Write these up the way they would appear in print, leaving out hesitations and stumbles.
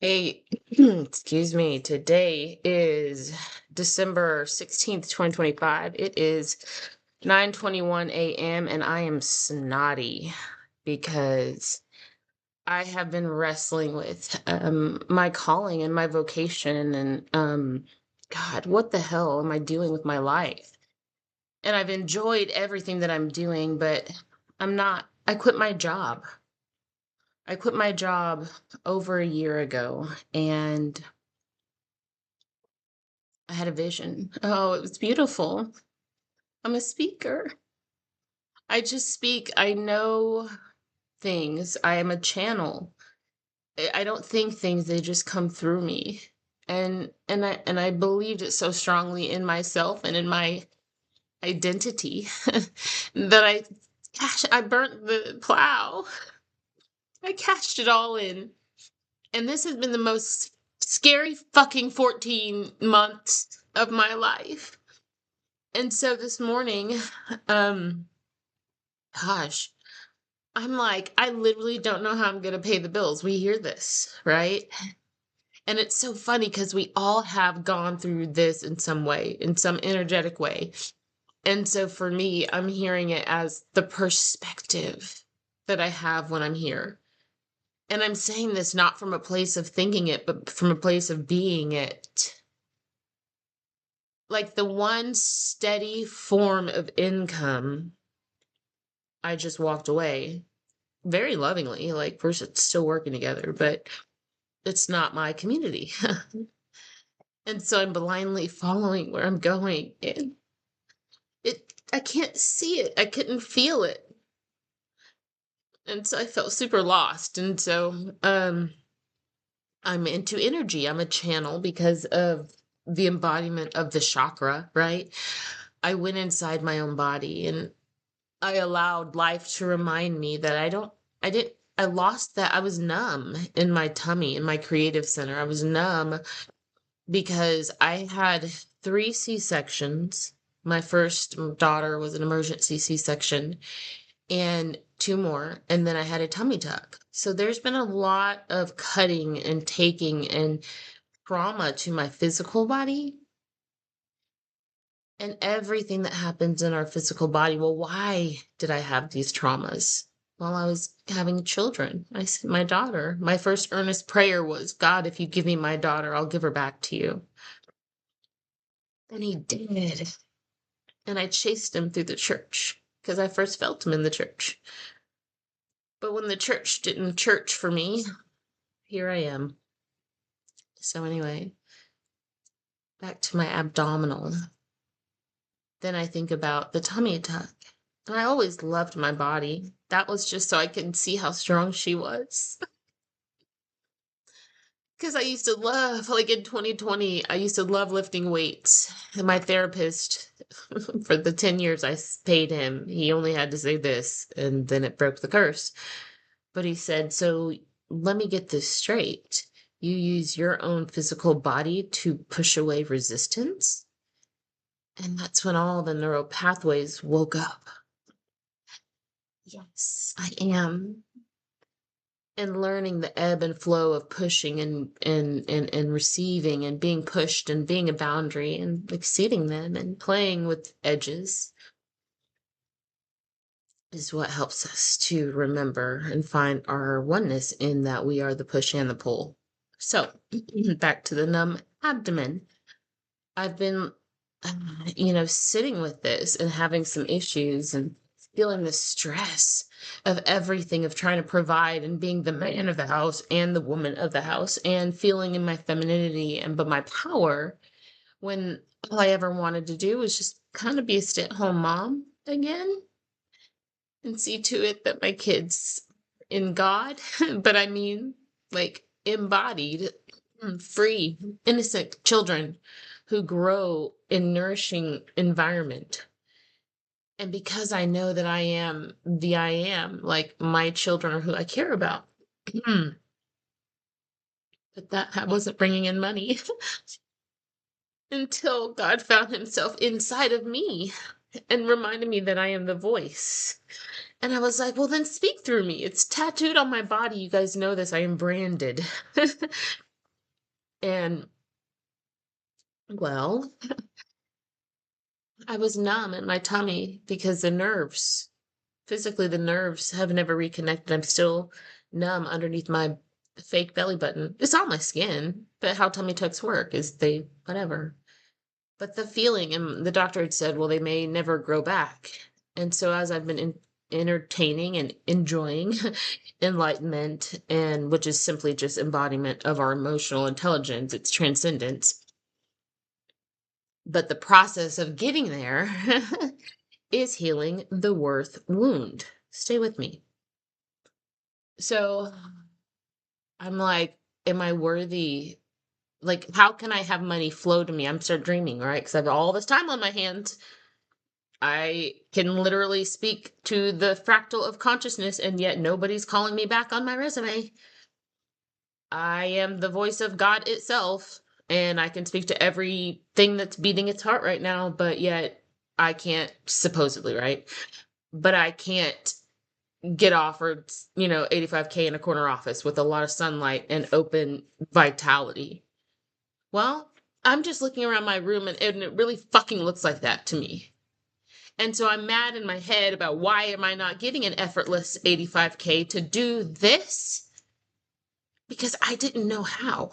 Hey, excuse me. Today is December 16th, 2025. It is 9:21 a.m. and I am snotty because I have been wrestling with my calling and my vocation and God, what the hell am I doing with my life? And I've enjoyed everything that I'm doing, but I quit my job. I quit my job over a year ago and I had a vision. Oh, it was beautiful. I'm a speaker. I just speak. I know things. I am a channel. I don't think things, they just come through me. And I believed it so strongly in myself and in my identity that I burnt the plow. I cashed it all in. And this has been the most scary fucking 14 months of my life. And so this morning, um, gosh, I'm like, I literally don't know how I'm going to pay the bills. We hear this, right? And it's so funny because we all have gone through this in some way, in some energetic way. And so for me, I'm hearing it as the perspective that I have when I'm here. And I'm saying this not from a place of thinking it, but from a place of being it. Like the one steady form of income, I just walked away very lovingly. Like we're still working together, but it's not my community. And so I'm blindly following where I'm going. And I can't see it. I couldn't feel it. And so I felt super lost. And so I'm into energy. I'm a channel because of the embodiment of the chakra, right? I went inside my own body and I allowed life to remind me that I lost that. I was numb in my tummy, in my creative center. I was numb because I had three C-sections. My first daughter was an emergency C-section and two more. And then I had a tummy tuck. So there's been a lot of cutting and taking and trauma to my physical body and everything that happens in our physical body. Well, why did I have these traumas? While I was having children, I said, my daughter, my first earnest prayer was, God, if you give me my daughter, I'll give her back to you. And he did. And I chased him through the church because I first felt him in the church. But when the church didn't church for me, here I am. So, anyway, back to my abdominal. Then I think about the tummy tuck. And I always loved my body. That was just so I could see how strong she was. Because I used to love, like in 2020, I used to love lifting weights. And my therapist, for the 10 years I paid him, he only had to say this, and then it broke the curse. But he said, so let me get this straight. You use your own physical body to push away resistance? And that's when all the neural pathways woke up. Yes, I am. And learning the ebb and flow of pushing and receiving and being pushed and being a boundary and exceeding them and playing with edges is what helps us to remember and find our oneness in that we are the push and the pull. So back to the numb abdomen. I've been, sitting with this and having some issues and feeling the stress of everything of trying to provide and being the man of the house and the woman of the house and feeling in my femininity and but my power when all I ever wanted to do was just kind of be a stay-at-home mom again and see to it that my kids in God, but I mean like embodied, free, innocent children who grow in nourishing environment. And because I know that I am the I am, like my children are who I care about. But that wasn't bringing in money until God found himself inside of me and reminded me that I am the voice. And I was like, well, then speak through me. It's tattooed on my body. You guys know this. I am branded. And well, I was numb in my tummy because physically, the nerves have never reconnected. I'm still numb underneath my fake belly button. It's on my skin, but how tummy tucks work is whatever. But the feeling, and the doctor had said, well, they may never grow back. And so as I've been entertaining and enjoying enlightenment, and which is simply just embodiment of our emotional intelligence, it's transcendence. But the process of getting there is healing the worth wound. Stay with me. So I'm like, am I worthy? Like, how can I have money flow to me? I'm start dreaming, right? Because I have all this time on my hands. I can literally speak to the fractal of consciousness, and yet nobody's calling me back on my resume. I am the voice of God itself, and I can speak to everything that's beating its heart right now, but yet I can't, supposedly, right? But I can't get offered, 85K in a corner office with a lot of sunlight and open vitality. Well, I'm just looking around my room and it really fucking looks like that to me. And so I'm mad in my head about why am I not getting an effortless 85K to do this? Because I didn't know how.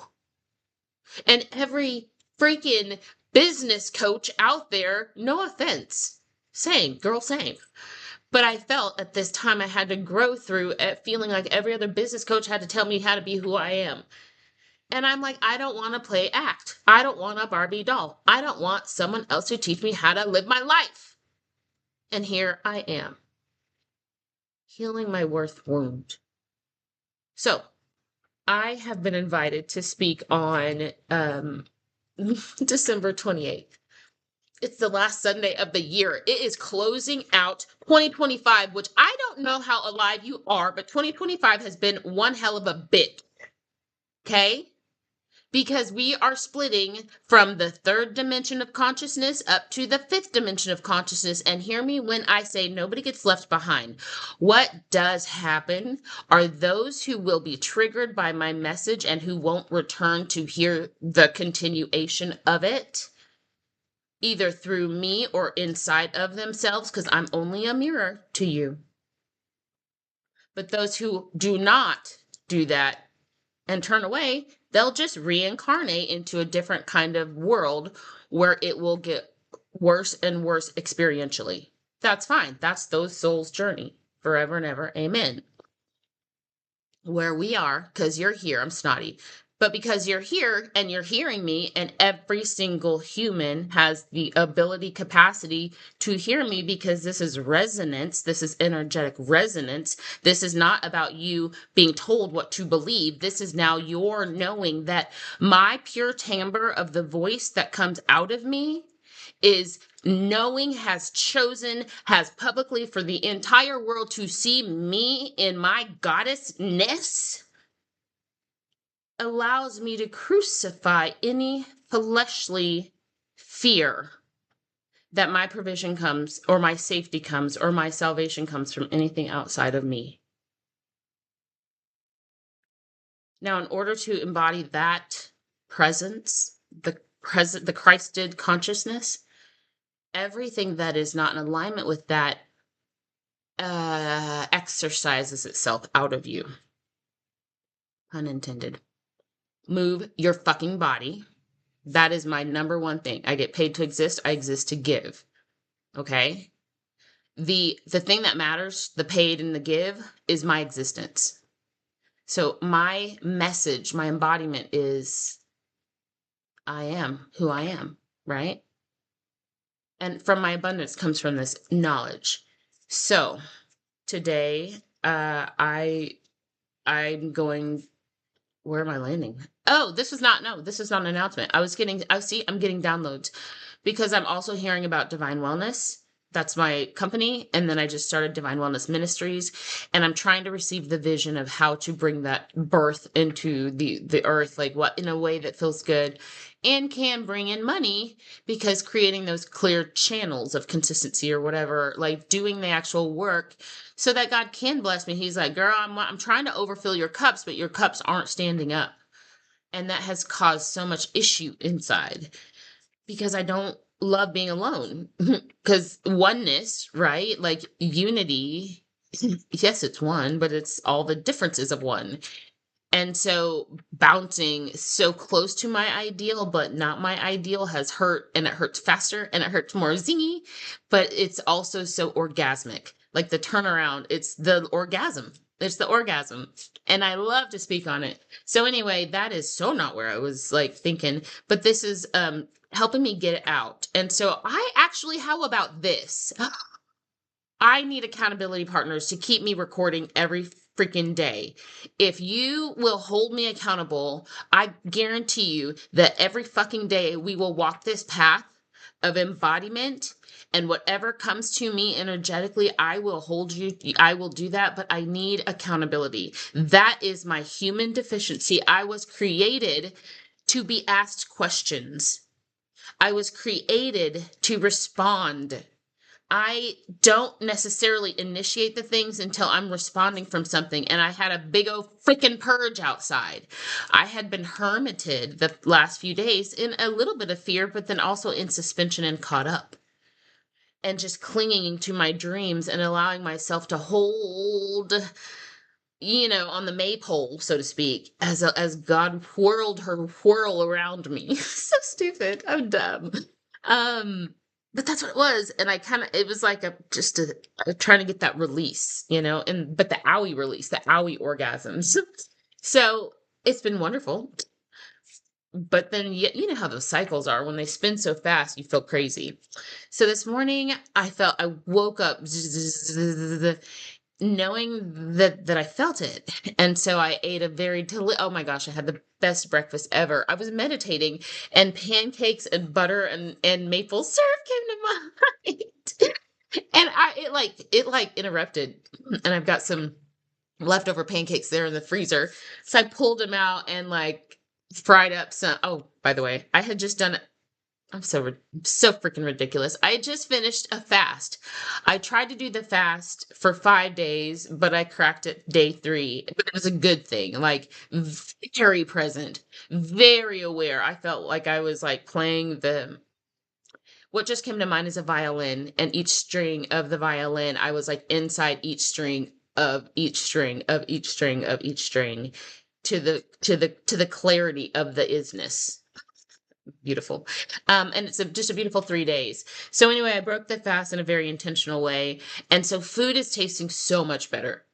And every freaking business coach out there, no offense, same, girl, same. But I felt at this time I had to grow through it, feeling like every other business coach had to tell me how to be who I am. And I'm like, I don't want to play act. I don't want a Barbie doll. I don't want someone else to teach me how to live my life. And here I am, healing my worth wound. So I have been invited to speak on December 28th. It's the last Sunday of the year. It is closing out 2025, which I don't know how alive you are, but 2025 has been one hell of a bit. Okay? Because we are splitting from the third dimension of consciousness up to the fifth dimension of consciousness. And hear me when I say nobody gets left behind. What does happen are those who will be triggered by my message and who won't return to hear the continuation of it, either through me or inside of themselves, because I'm only a mirror to you. But those who do not do that and turn away, they'll just reincarnate into a different kind of world where it will get worse and worse experientially. That's fine. That's those souls' journey forever and ever. Amen. Where we are, because you're here, I'm snotty, but because you're here and you're hearing me, and every single human has the ability, capacity to hear me, because this is resonance. This is energetic resonance. This is not about you being told what to believe. This is now your knowing that my pure timbre of the voice that comes out of me is knowing, has chosen, has publicly for the entire world to see me in my goddessness, allows me to crucify any fleshly fear that my provision comes, or my safety comes, or my salvation comes from anything outside of me. Now, in order to embody that presence, the Christed consciousness, everything that is not in alignment with that exercises itself out of you. Unintended. Move your fucking body. That is my number one thing. I get paid to exist. I exist to give. Okay? The thing that matters, the paid and the give, is my existence. So my message, my embodiment is I am who I am, right? And from my abundance comes from this knowledge. So today, I'm going, where am I landing? Oh, this is not an announcement. I'm getting downloads because I'm also hearing about Divine Wellness. That's my company. And then I just started Divine Wellness Ministries, and I'm trying to receive the vision of how to bring that birth into the earth, like what, in a way that feels good and can bring in money, because creating those clear channels of consistency or whatever, like doing the actual work so that God can bless me. He's like, girl, I'm trying to overfill your cups, but your cups aren't standing up. And that has caused so much issue inside because I don't love being alone. Because oneness, right? Like unity, yes, it's one, but it's all the differences of one. And so bouncing so close to my ideal, but not my ideal has hurt, and it hurts faster and it hurts more zingy, but it's also so orgasmic. Like the turnaround, it's the orgasm. It's the orgasm. And I love to speak on it. So anyway, that is so not where I was like thinking, but this is helping me get it out. And so I actually, how about this? I need accountability partners to keep me recording every freaking day. If you will hold me accountable, I guarantee you that every fucking day we will walk this path of embodiment, and whatever comes to me energetically, I will hold you. I will do that, but I need accountability. That is my human deficiency. I was created to be asked questions. I was created to respond. I don't necessarily initiate the things until I'm responding from something. And I had a big old freaking purge outside. I had been hermited the last few days in a little bit of fear, but then also in suspension and caught up. And just clinging to my dreams and allowing myself to hold, on the maypole, so to speak, as God whirled her whirl around me. So stupid. I'm dumb. But that's what it was. And it was like trying to get that release, but the owie release, the owie orgasms. So it's been wonderful. But then you know how those cycles are. When they spin so fast, you feel crazy. So this morning I woke up knowing that I felt it. And so I ate oh my gosh, I had the best breakfast ever. I was meditating, and pancakes and butter and maple syrup came to mind. And it interrupted. And I've got some leftover pancakes there in the freezer. So I pulled them out and fried up some. Oh, by the way, I had just done I'm so freaking ridiculous. I just finished a fast. I tried to do the fast for 5 days, but I cracked it day 3. But it was a good thing. Very present, very aware. I felt like I was playing what just came to mind is a violin, and each string of the violin, I was inside each string of each string of each string of each string to the clarity of the isness. Beautiful. And it's just a beautiful 3 days. So anyway, I broke the fast in a very intentional way. And so food is tasting so much better.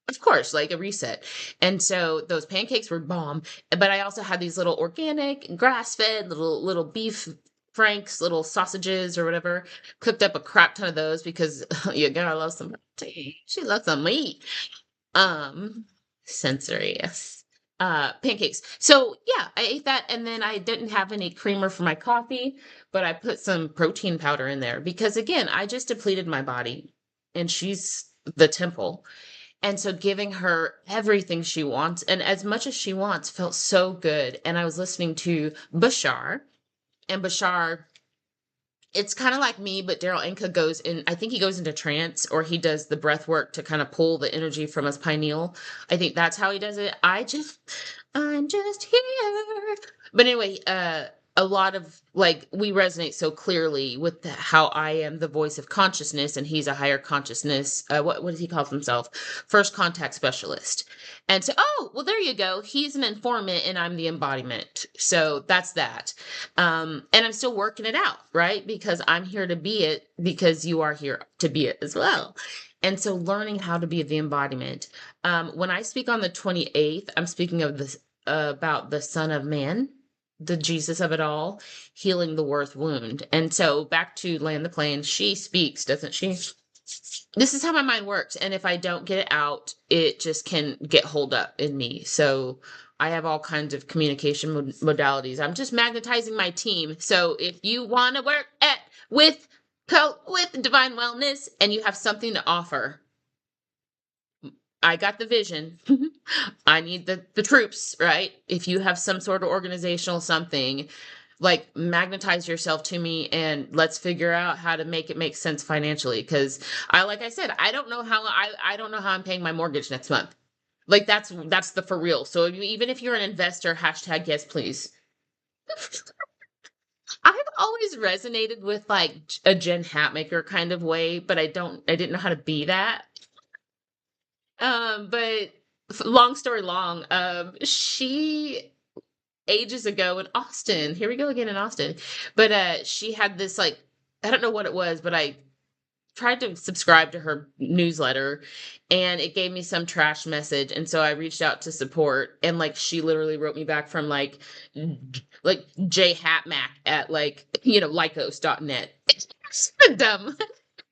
Of course, like a reset. And so those pancakes were bomb. But I also had these little organic, grass-fed, little beef franks, little sausages or whatever. Cooked up a crap ton of those because you gotta love some protein. She loves some meat. Sensory, yes. Pancakes. So yeah, I ate that, and then I didn't have any creamer for my coffee, but I put some protein powder in there because again, I just depleted my body, and she's the temple. And so giving her everything she wants and as much as she wants felt so good. And I was listening to Bashar, and Bashar, it's kind of like me, but Daryl Anka I think he goes into trance, or he does the breath work to kind of pull the energy from his pineal. I think that's how he does it. I'm just here. But anyway, a lot of we resonate so clearly with how I am the voice of consciousness, and he's a higher consciousness. What does he call himself? First contact specialist. And so, oh, well, there you go. He's an informant, and I'm the embodiment. So that's that. And I'm still working it out, right? Because I'm here to be it, because you are here to be it as well. And so learning how to be the embodiment. When I speak on the 28th, I'm speaking of this about the Son of Man, the Jesus of it all, healing the worth wound. And so back to land the plane, she speaks, doesn't she? This is how my mind works. And if I don't get it out, it just can get holed up in me. So I have all kinds of communication modalities. I'm just magnetizing my team. So if you want to work with Divine Wellness and you have something to offer, I got the vision. I need the troops, right? If you have some sort of organizational something, magnetize yourself to me, and let's figure out how to make it make sense financially. Because like I said, I don't know how I'm paying my mortgage next month. Like that's the for real. So even if you're an investor, hashtag yes, please. I've always resonated with like a Jen Hatmaker kind of way, but I didn't know how to be that. But long story long, she ages ago in Austin, here we go again in Austin, but she had this like, I don't know what it was, but I tried to subscribe to her newsletter and it gave me some trash message, and so I reached out to support, and like she literally wrote me back from like jhatmac at like lycos.net. It's so dumb.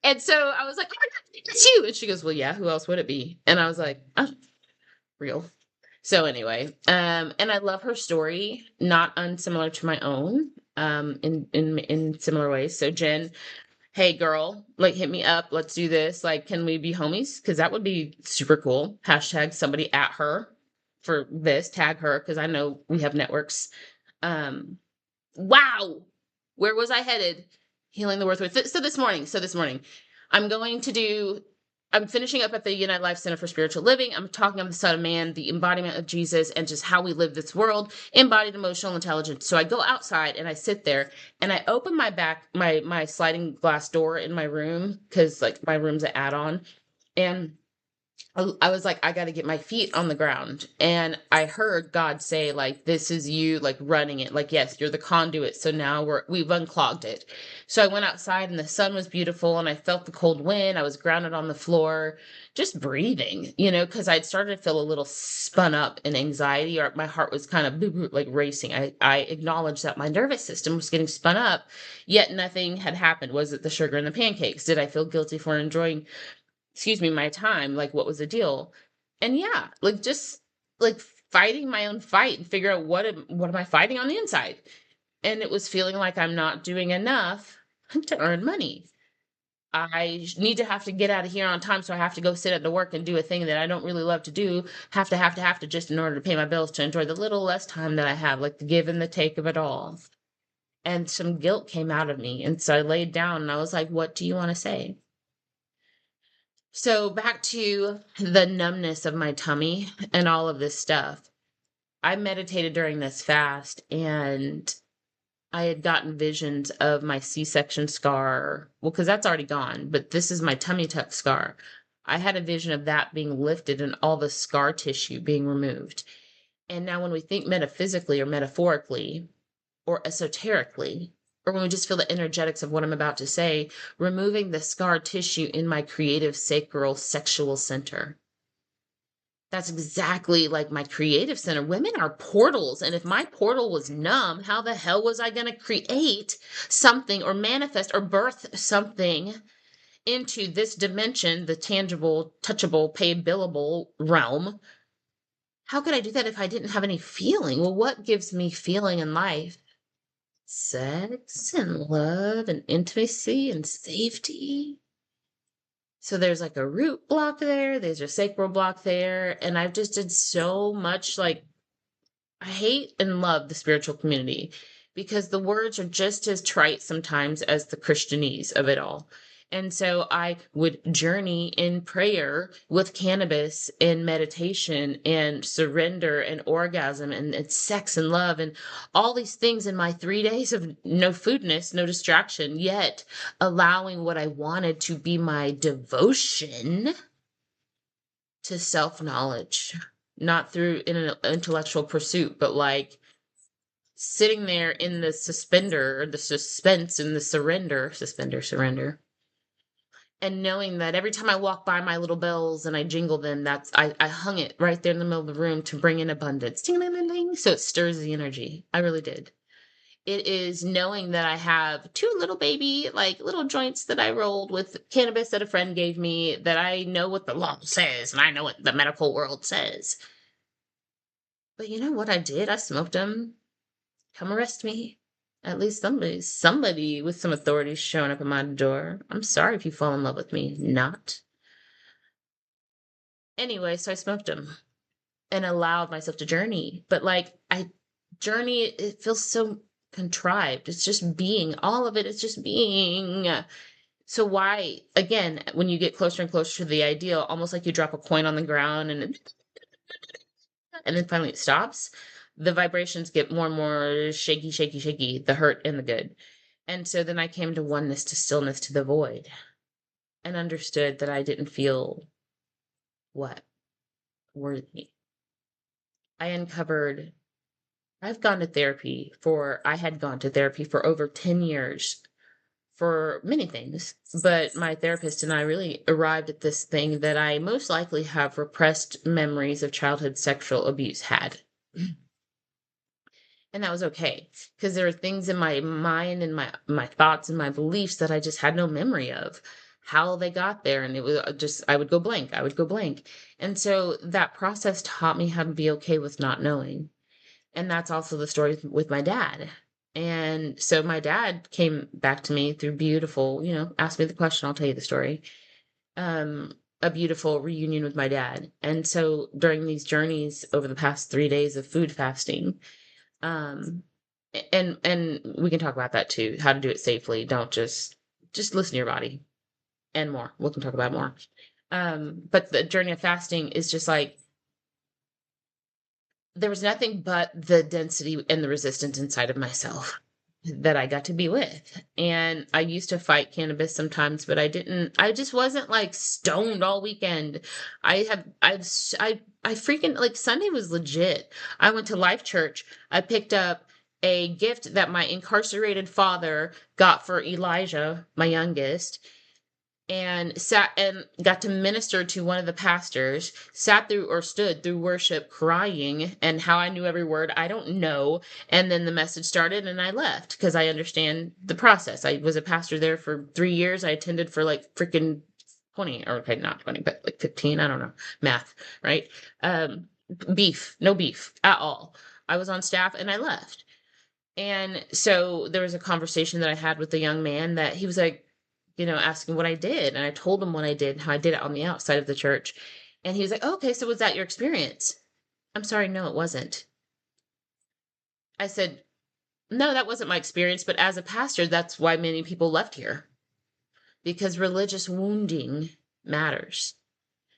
And so I was like, oh my God, it's you. And she goes, well, yeah, who else would it be? And I was like, oh, real. So anyway, and I love her story, not unsimilar to my own, in similar ways. So Jen, hey girl, like hit me up, let's do this. Like, can we be homies? Because that would be super cool. Hashtag somebody at her for this, tag her, because I know we have networks. Um, wow, where was I headed? Healing the worth with. So this morning, I'm going to do. I'm finishing up at the United Life Center for Spiritual Living. I'm talking about the Son of Man, the embodiment of Jesus, and just how we live this world, embodied emotional intelligence. So I go outside and I sit there and I open my sliding glass door in my room, because like my room's an add-on, and I was like, I got to get my feet on the ground. And I heard God say, like, this is you, like, running it. Like, yes, you're the conduit. So now we've unclogged it. So I went outside and the sun was beautiful and I felt the cold wind. I was grounded on the floor, just breathing, because I'd started to feel a little spun up in anxiety, or my heart was kind of like racing. I acknowledged that my nervous system was getting spun up, yet nothing had happened. Was it the sugar and the pancakes? Did I feel guilty for enjoying, excuse me, my time? Like, what was the deal? And yeah, like just like fighting my own fight and figure out what am I fighting on the inside? And it was feeling like I'm not doing enough to earn money. I need to have to get out of here on time, so I have to go sit at the work and do a thing that I don't really love to do. Have to just in order to pay my bills, to enjoy the little less time that I have, like the give and the take of it all. And some guilt came out of me. And so I laid down and I was like, what do you want to say? So back to the numbness of my tummy and all of this stuff. I meditated during this fast and I had gotten visions of my C-section scar. Well, because that's already gone, but this is my tummy tuck scar. I had a vision of that being lifted and all the scar tissue being removed. And now when we think metaphysically or metaphorically or esoterically, or when we just feel the energetics of what I'm about to say, removing the scar tissue in my creative sacral sexual center. That's exactly like my creative center. Women are portals. And if my portal was numb, how the hell was I going to create something or manifest or birth something into this dimension, the tangible, touchable, paid, billable realm? How could I do that if I didn't have any feeling? Well, what gives me feeling in life? Sex and love and intimacy and safety. So there's like a root block there, there's a sacral block there, and I've just did so much like I hate and love the spiritual community because the words are just as trite sometimes as the Christianese of it all. And so I would journey in prayer with cannabis and meditation and surrender and orgasm and sex and love and all these things in my 3 days of no foodness, no distraction, yet allowing what I wanted to be my devotion to self knowledge, not through an intellectual pursuit, but like sitting there in the suspender, or the suspense and the surrender, and knowing that every time I walk by my little bells and I jingle them, I hung it right there in the middle of the room to bring in abundance. Ding, ding, ding, ding. So it stirs the energy. I really did. It is knowing that I have two little baby, like little joints that I rolled with cannabis that a friend gave me, that I know what the law says and I know what the medical world says. But you know what I did? I smoked them. Come arrest me. At least somebody with some authority is showing up at my door. I'm sorry if you fall in love with me. Not. Anyway, so I smoked them and allowed myself to journey. But like I journey, it feels so contrived. It's just being. All of it is just being. So why, again, when you get closer and closer to the ideal, almost like you drop a coin on the ground and and then finally it stops, the vibrations get more and more shaky, shaky, shaky, the hurt and the good. And so then I came to oneness, to stillness, to the void, and understood that I didn't feel what? Worthy. I uncovered, I had gone to therapy for over 10 years for many things, but my therapist and I really arrived at this thing that I most likely have repressed memories of childhood sexual abuse had. And that was okay, because there are things in my mind and my thoughts and my beliefs that I just had no memory of how they got there. And it was just, I would go blank. And so that process taught me how to be okay with not knowing. And that's also the story with my dad. And so my dad came back to me through beautiful, ask me the question, I'll tell you the story. A beautiful reunion with my dad. And so during these journeys over the past 3 days of food fasting, um, and we can talk about that too, how to do it safely. Don't just listen to your body and more. We can talk about more. But the journey of fasting is just like, there was nothing but the density and the resistance inside of myself that I got to be with. And I used to fight cannabis sometimes, but I just wasn't like stoned all weekend. I freaking, like, Sunday was legit. I went to Life Church. I picked up a gift that my incarcerated father got for Elijah, my youngest, and sat and got to minister to one of the pastors, sat through or stood through worship crying, and how I knew every word, I don't know. And then the message started and I left because I understand the process. I was a pastor there for 3 years. I attended for like freaking 20, or okay, not 20, but like 15. I don't know. Math, right? No beef at all. I was on staff and I left. And so there was a conversation that I had with a young man that he was like, asking what I did. And I told him what I did and how I did it on the outside of the church. And he was like, oh, okay, so was that your experience? I'm sorry, no, it wasn't. I said, no, that wasn't my experience. But as a pastor, that's why many people left here, because religious wounding matters.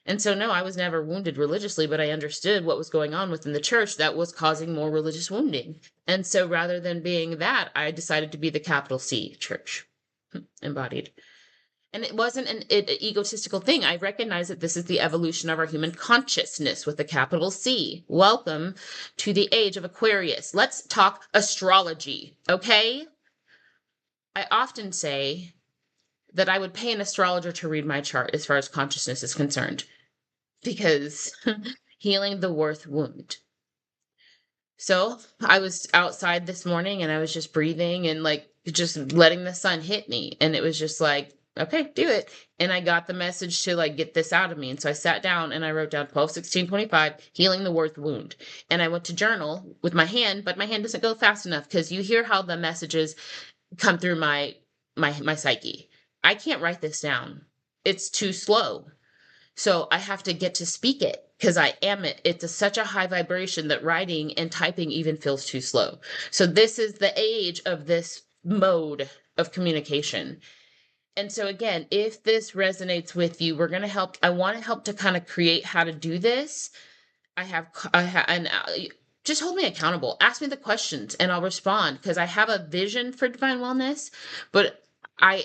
And so, no, I was never wounded religiously, but I understood what was going on within the church that was causing more religious wounding. And so rather than being that, I decided to be the capital C church embodied. And it wasn't an egotistical thing. I recognize that this is the evolution of our human consciousness with a capital C. Welcome to the age of Aquarius. Let's talk astrology, okay? I often say that I would pay an astrologer to read my chart as far as consciousness is concerned, because healing the worth wound. So I was outside this morning and I was just breathing and like just letting the sun hit me. And it was just like, okay, do it. And I got the message to like get this out of me. And so I sat down and I wrote down 12/16/25, healing the worth wound. And I went to journal with my hand, but my hand doesn't go fast enough, because you hear how the messages come through my psyche. I can't write this down. It's too slow. So I have to get to speak it because I am it. It's such a high vibration that writing and typing even feels too slow. So this is the age of this mode of communication. And so again, if this resonates with you, we're going to help. I want to help to kind of create how to do this. And just hold me accountable. Ask me the questions and I'll respond, because I have a vision for divine wellness, but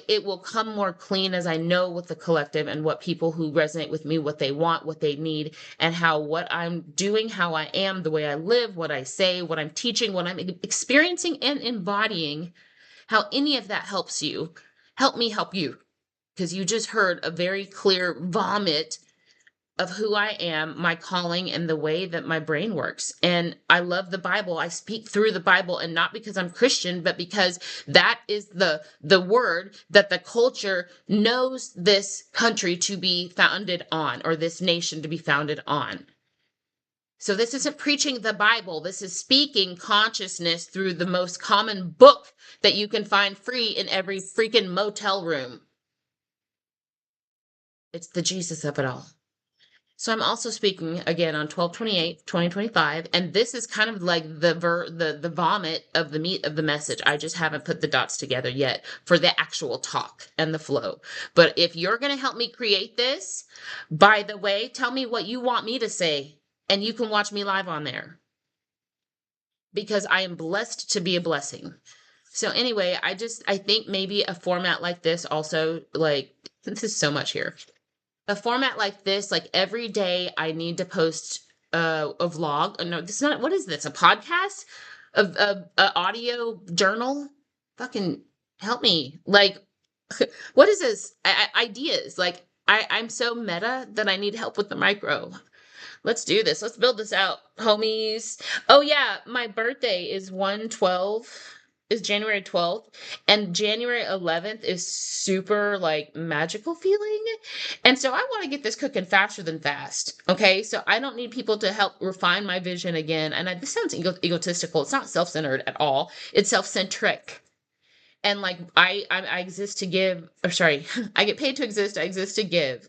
it will come more clean as I know what the collective and what people who resonate with me, what they want, what they need, and how what I'm doing, how I am, the way I live, what I say, what I'm teaching, what I'm experiencing and embodying, how any of that helps you. Help me help you, because you just heard a very clear vomit of who I am, my calling, and the way that my brain works. And I love the Bible. I speak through the Bible, and not because I'm Christian, but because that is the word that the culture knows this country to be founded on, or this nation to be founded on. So this isn't preaching the Bible. This is speaking consciousness through the most common book that you can find free in every freaking motel room. It's the Jesus of it all. So I'm also speaking again on 12/28/2025, and this is kind of like the vomit of the meat of the message. I just haven't put the dots together yet for the actual talk and the flow. But if you're going to help me create this, by the way, tell me what you want me to say. And you can watch me live on there because I am blessed to be a blessing. So anyway, I think maybe a format like this also, like, this is so much here. A format like this, like every day I need to post a vlog. No, this is not, what is this? A podcast? A audio journal? Fucking help me. Like, what is this? Ideas. Like, I'm so meta that I need help with the micro. Let's do this. Let's build this out, homies. Oh yeah, my birthday is 1/12, is January 12th, and January 11th is super like magical feeling. And so I want to get this cooking faster than fast. Okay? So I don't need people to help refine my vision again. And this sounds egotistical. It's not self-centered at all. It's self-centric. And like I exist to give, or sorry, I get paid to exist, I exist to give.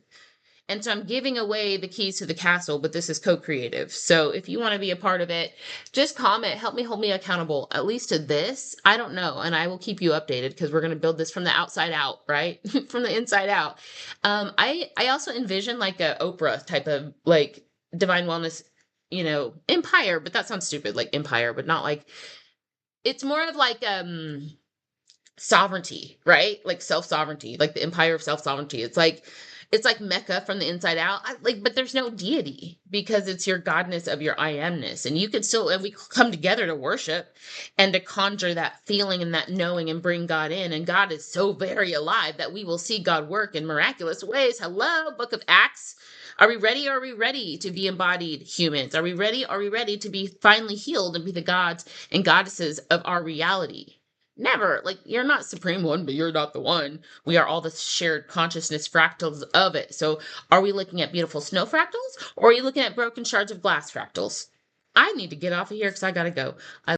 And so I'm giving away the keys to the castle, but this is co-creative. So if you want to be a part of it, just comment, help me hold me accountable, at least to this. I don't know. And I will keep you updated because we're going to build this from the outside out, right? From the inside out. I also envision like a Oprah type of like divine wellness, empire, but that sounds stupid, like empire, but not like, it's more of like, sovereignty, right? Like self-sovereignty, like the empire of self-sovereignty. It's like Mecca from the inside out. But there's no deity because it's your godness of your I amness. And you can still, and we come together to worship and to conjure that feeling and that knowing and bring God in. And God is so very alive that we will see God work in miraculous ways. Hello, Book of Acts. Are we ready? Are we ready to be embodied humans? Are we ready? Are we ready to be finally healed and be the gods and goddesses of our reality? Never. Like, you're not supreme one, but you're not the one. We are all the shared consciousness fractals of it. So are we looking at beautiful snow fractals or are you looking at broken shards of glass fractals? I need to get off of here because I gotta go.